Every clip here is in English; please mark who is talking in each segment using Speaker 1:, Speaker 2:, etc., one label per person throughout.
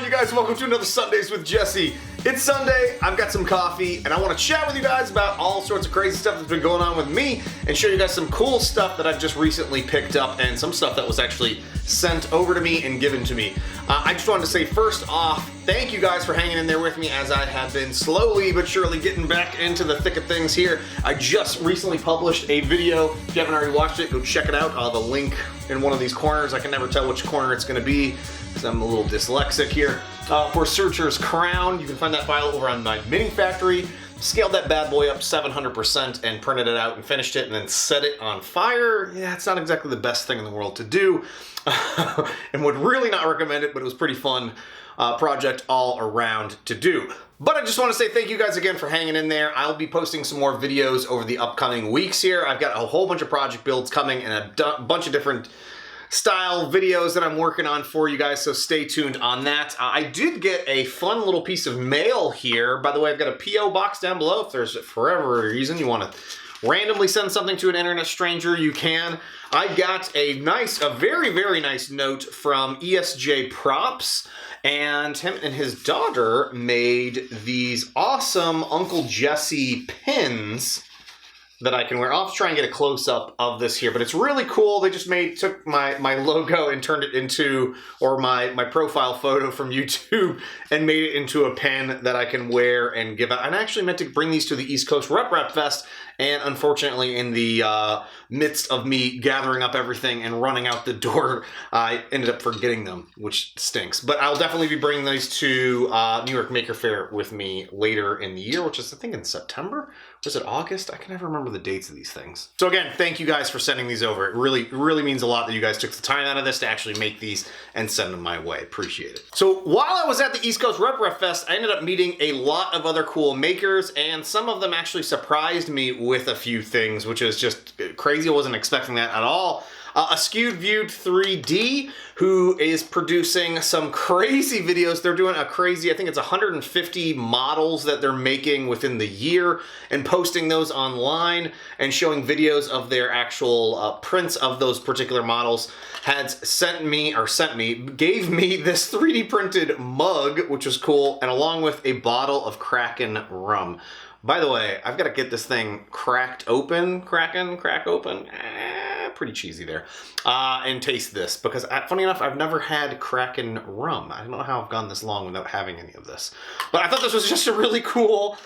Speaker 1: you guys? Welcome to another Sundays with Jesse. It's Sunday, I've got some coffee, and I want to chat with you guys about all sorts of crazy stuff that's been going on with me and show you guys some cool stuff that I've just recently picked up and some stuff that was actually sent over to me and given to me. I just wanted to say first off, thank you guys for hanging in there with me as I have been slowly but surely getting back into the thick of things here. I just recently published a video. If you haven't already watched it, go check it out. I'll have a link in one of these corners. I can never tell which corner it's going to be because I'm a little dyslexic here. For Searcher's Crown, you can find that file over on my Mini Factory. Scaled that bad boy up 700% and printed it out and finished it and then set it on fire. Yeah, it's not exactly the best thing in the world to do and would really not recommend it, but it was a pretty fun project all around to do. But I just want to say thank you guys again for hanging in there. I'll be posting some more videos over the upcoming weeks here. I've got a whole bunch of project builds coming and a bunch of different style videos that I'm working on for you guys, so stay tuned on that. I did get a fun little piece of mail here. By the way, I've got a P.O. box down below. If there's, for whatever reason, you want to randomly send something to an internet stranger, you can. I got a very, very nice note from ESJ Props, and him and his daughter made these awesome Uncle Jessy pins that I can wear. I'll try and get a close-up of this here, but it's really cool. They just took my logo and turned it into, or my profile photo from YouTube and made it into a pin that I can wear and give out. And I actually meant to bring these to the East Coast Rep Fest, and unfortunately in the midst of me gathering up everything and running out the door, I ended up forgetting them, which stinks. But I'll definitely be bringing these to New York Maker Faire with me later in the year, which is I think in September. Was it August? I can never remember the dates of these things. So again, thank you guys for sending these over. It really means a lot that you guys took the time out of this to actually make these and send them my way. Appreciate it. So while I was at the East Coast Rep Fest, I ended up meeting a lot of other cool makers, and some of them actually surprised me with a few things, which is just crazy. I wasn't expecting that at all. A Skewed View 3D, who is producing some crazy videos. They're doing a crazy, I think it's 150 models that they're making within the year and posting those online and showing videos of their actual prints of those particular models. Gave me this 3D printed mug, which was cool, and along with a bottle of Kraken rum. By the way, I've got to get this thing crack open, pretty cheesy there, and taste this, because funny enough, I've never had Kraken rum. I don't know how I've gone this long without having any of this, but I thought this was just a really cool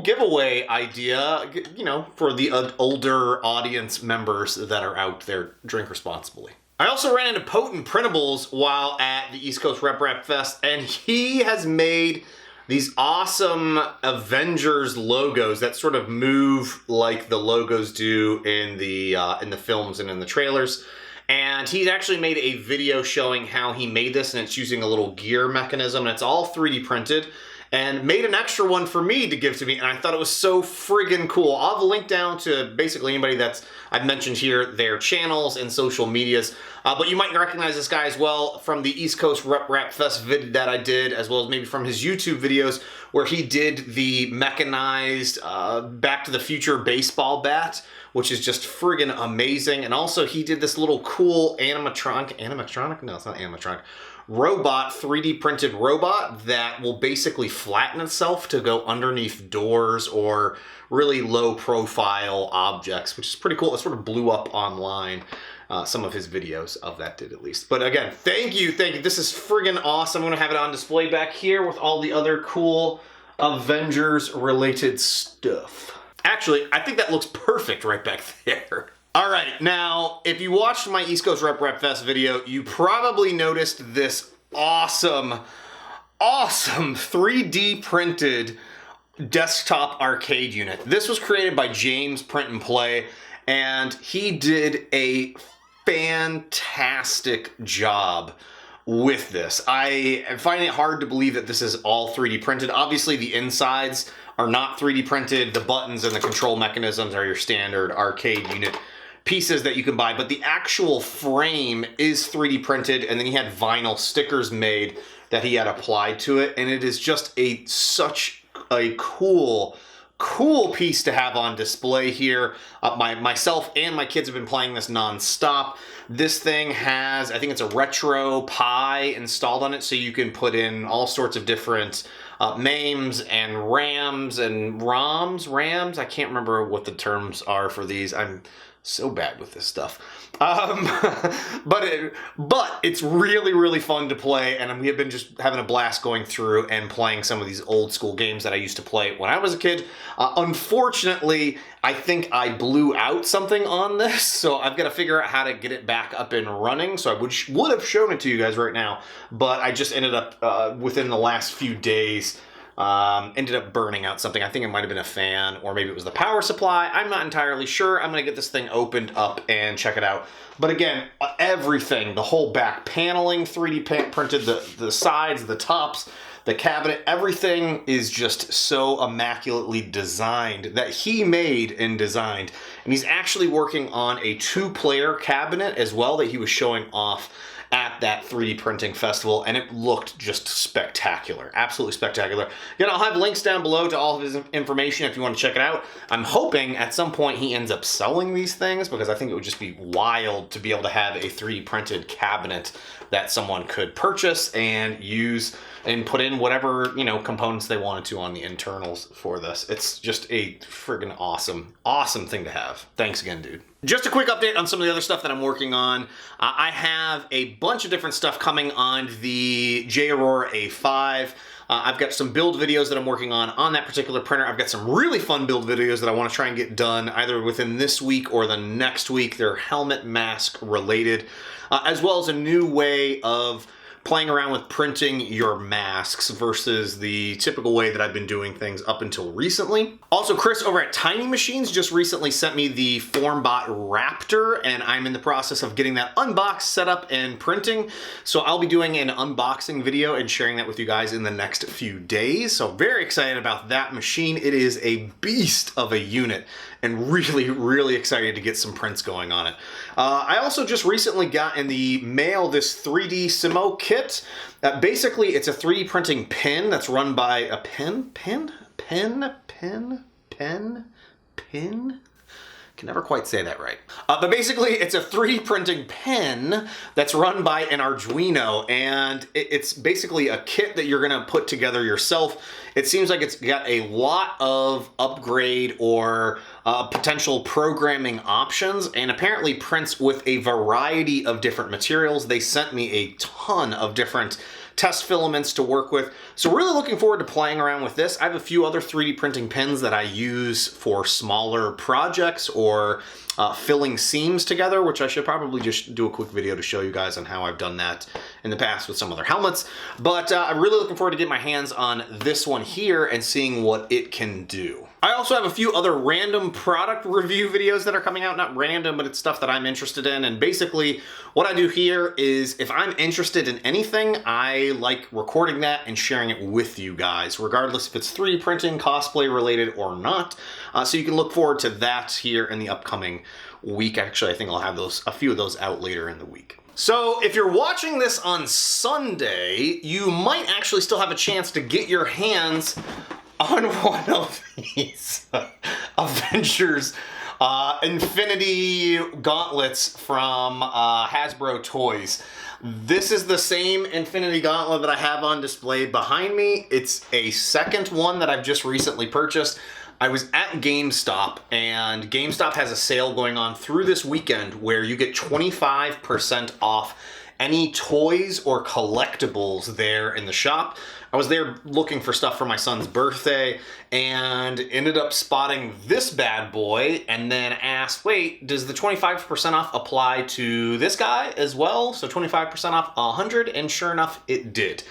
Speaker 1: giveaway idea, you know, for the older audience members that are out there. Drink responsibly. I also ran into Potent Printables while at the East Coast Rep Fest, and he has made these awesome Avengers logos that sort of move like the logos do in the films and in the trailers. And he's actually made a video showing how he made this, and it's using a little gear mechanism, and it's all 3D printed, and made an extra one for me to give to me, and I thought it was so friggin' cool. I'll have a link down to basically anybody that's I've mentioned here, their channels and social medias, but you might recognize this guy as well from the East Coast Rep Fest vid that I did, as well as maybe from his YouTube videos where he did the mechanized Back to the Future baseball bat, which is just friggin' amazing. And also he did this little cool animatronic? No, it's not animatronic. Robot, 3D printed robot that will basically flatten itself to go underneath doors or really low profile objects, which is pretty cool. It sort of blew up online. Some of his videos of that did, at least. But again, thank you. This is friggin' awesome. I'm gonna have it on display back here with all the other cool Avengers related stuff. Actually, I think that looks perfect right back there. All right, now, if you watched my East Coast Rep Fest video, you probably noticed this awesome 3D printed desktop arcade unit. This was created by James Print and Play, and he did a fantastic job with this. I am finding it hard to believe that this is all 3D printed. Obviously, the insides are not 3D printed. The buttons and the control mechanisms are your standard arcade unit pieces that you can buy, but the actual frame is 3D printed, and then he had vinyl stickers made that he had applied to it, and it is just such a cool cool piece to have on display here. Myself and my kids have been playing this non-stop. This thing has, I think it's a retro Pi installed on it, so you can put in all sorts of different MAMEs and RAMs and RAMs. I can't remember what the terms are for these. I'm so bad with this stuff. But it's really, really fun to play, and we have been just having a blast going through and playing some of these old school games that I used to play when I was a kid. Unfortunately, I think I blew out something on this, so I've got to figure out how to get it back up and running. So I would have shown it to you guys right now, but I just ended up, within the last few days, ended up burning out something. I think it might have been a fan, or maybe it was the power supply. I'm not entirely sure. I'm going to get this thing opened up and check it out. But again, everything, the whole back paneling, 3D printed, the sides, the tops, the cabinet, everything is just so immaculately designed that he made and designed. And he's actually working on a 2-player cabinet as well that he was showing off at that 3D printing festival, and it looked just spectacular, absolutely spectacular. Again, I'll have links down below to all of his information if you want to check it out. I'm hoping at some point he ends up selling these things, because I think it would just be wild to be able to have a 3D printed cabinet that someone could purchase and use and put in whatever, you know, components they wanted to on the internals for this. It's just a friggin' awesome thing to have. Thanks again, dude. Just a quick update on some of the other stuff that I'm working on. I have a bunch of different stuff coming on the J Aurora A5. I've got some build videos that I'm working on that particular printer. I've got some really fun build videos that I want to try and get done either within this week or the next week. They're helmet mask related, as well as a new way of playing around with printing your masks versus the typical way that I've been doing things up until recently. Also, Chris over at Tiny Machines just recently sent me the FormBot Raptor, and I'm in the process of getting that unboxed, set up, and printing. So I'll be doing an unboxing video and sharing that with you guys in the next few days. So very excited about that machine. It is a beast of a unit, and really, really excited to get some prints going on it. I also just recently got in the mail this 3D Simo kit. Basically, it's a 3D printing pen that's run by a pen? Can never quite say that right. But basically, it's a 3D printing pen that's run by an Arduino, and it's basically a kit that you're gonna put together yourself. It seems like it's got a lot of upgrade or potential programming options, and apparently prints with a variety of different materials. They sent me a ton of different test filaments to work with. So really looking forward to playing around with this. I have a few other 3D printing pens that I use for smaller projects or filling seams together, which I should probably just do a quick video to show you guys on how I've done that in the past with some other helmets. But I'm really looking forward to getting my hands on this one here and seeing what it can do. I also have a few other random product review videos that are coming out. Not random, but it's stuff that I'm interested in. And basically what I do here is if I'm interested in anything, I like recording that and sharing it with you guys, regardless if it's 3D printing, cosplay related or not. So you can look forward to that here in the upcoming week. Actually, I think I'll have a few of those out later in the week. So if you're watching this on Sunday, you might actually still have a chance to get your hands on one of these Avengers Infinity Gauntlets from Hasbro Toys. This is the same Infinity Gauntlet that I have on display behind me. It's a second one that I've just recently purchased. I was at GameStop, and GameStop has a sale going on through this weekend where you get 25% off any toys or collectibles there in the shop. I was there looking for stuff for my son's birthday and ended up spotting this bad boy and then asked, wait, does the 25% off apply to this guy as well? So 25% off 100, and sure enough, it did.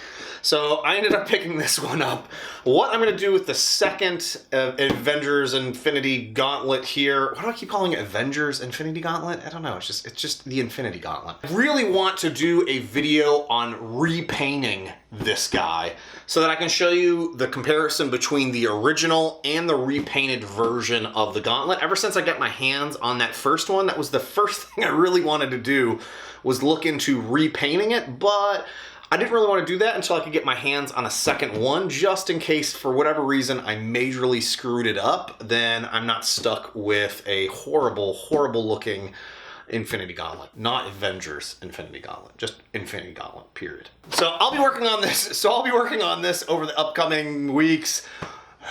Speaker 1: So I ended up picking this one up. What I'm gonna do with the second Avengers Infinity Gauntlet here, why do I keep calling it Avengers Infinity Gauntlet? I don't know, it's just the Infinity Gauntlet. I really want to do a video on repainting this guy so that I can show you the comparison between the original and the repainted version of the Gauntlet. Ever since I got my hands on that first one, that was the first thing I really wanted to do, was look into repainting it, but I didn't really want to do that until I could get my hands on a second one, just in case for whatever reason I majorly screwed it up, then I'm not stuck with a horrible, horrible looking Infinity Gauntlet. Not Avengers Infinity Gauntlet, just Infinity Gauntlet, period. So I'll be working on this. Over the upcoming weeks.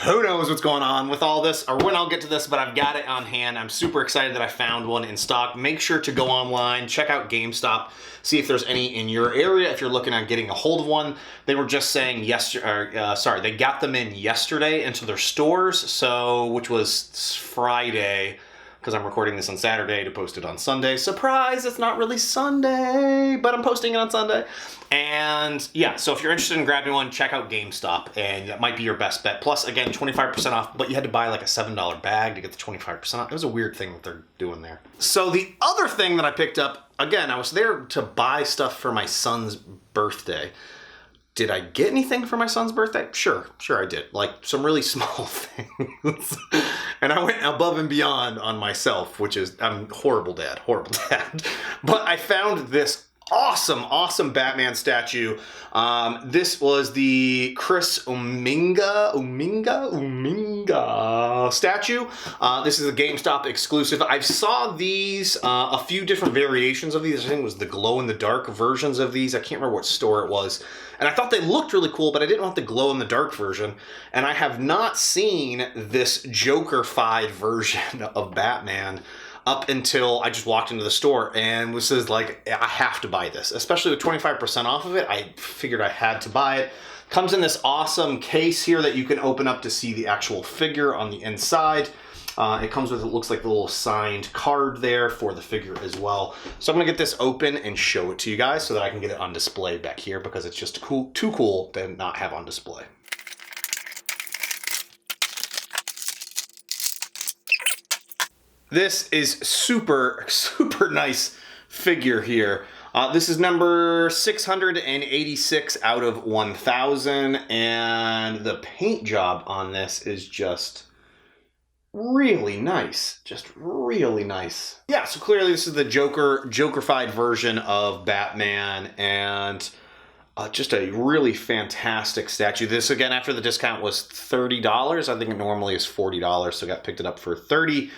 Speaker 1: Who knows what's going on with all this or when I'll get to this, but I've got it on hand. I'm super excited that I found one in stock. Make sure to go online, check out GameStop, see if there's any in your area if you're looking at getting a hold of one. They were just saying they got them in yesterday into their stores, which was Friday, because I'm recording this on Saturday to post it on Sunday. Surprise, it's not really Sunday, but I'm posting it on Sunday. And yeah, so if you're interested in grabbing one, check out GameStop, and that might be your best bet. Plus, again, 25% off, but you had to buy like a $7 bag to get the 25% off. It was a weird thing that they're doing there. So the other thing that I picked up, again, I was there to buy stuff for my son's birthday. Did I get anything for my son's birthday? Sure I did. Like some really small things. And I went above and beyond on myself, which is, I'm horrible dad. But I found this awesome Batman statue. This was the Chris Uminga statue. This is a GameStop exclusive. I saw these, a few different variations of these. I think it was the glow-in-the-dark versions of these. I can't remember what store it was. And I thought they looked really cool, but I didn't want the glow-in-the-dark version. And I have not seen this Joker-fied version of Batman up until I just walked into the store and was like, I have to buy this. Especially with 25% off of it, I figured I had to buy it. Comes in this awesome case here that you can open up to see the actual figure on the inside. It comes with, it looks like the little signed card there for the figure as well. So I'm gonna get this open and show it to you guys so that I can get it on display back here, because it's just too cool to not have on display. This is super nice figure here. This is number 686 out of 1,000, and the paint job on this is just really nice. Just really nice. Yeah, so clearly this is the Joker-fied version of Batman, and just a really fantastic statue. This, again, after the discount was $30. I think it normally is $40, so I picked it up for $30.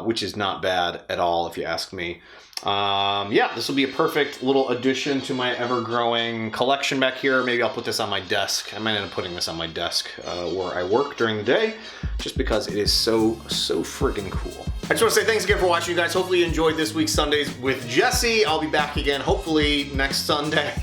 Speaker 1: Which is not bad at all, if you ask me. Yeah, this will be a perfect little addition to my ever-growing collection back here. Maybe I'll put this on my desk. I might end up putting this on my desk where I work during the day, just because it is so friggin' cool. I just want to say thanks again for watching, you guys. Hopefully you enjoyed this week's Sundays with Jessy. I'll be back again, hopefully next Sunday.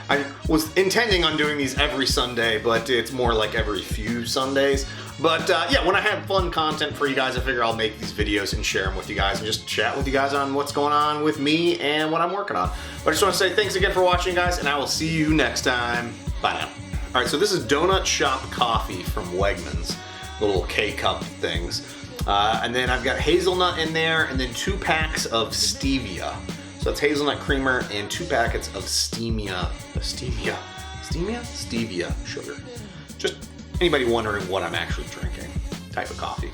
Speaker 1: I was intending on doing these every Sunday, but it's more like every few Sundays. But yeah, when I have fun content for you guys, I figure I'll make these videos and share them with you guys and just chat with you guys on what's going on with me and what I'm working on. But I just want to say thanks again for watching, guys, and I will see you next time. Bye now. All right, so this is Donut Shop Coffee from Wegmans, little K-cup things. And then I've got hazelnut in there, and then 2 packs of stevia. So that's hazelnut creamer and 2 packets of stevia sugar. Just anybody wondering what I'm actually drinking type of coffee.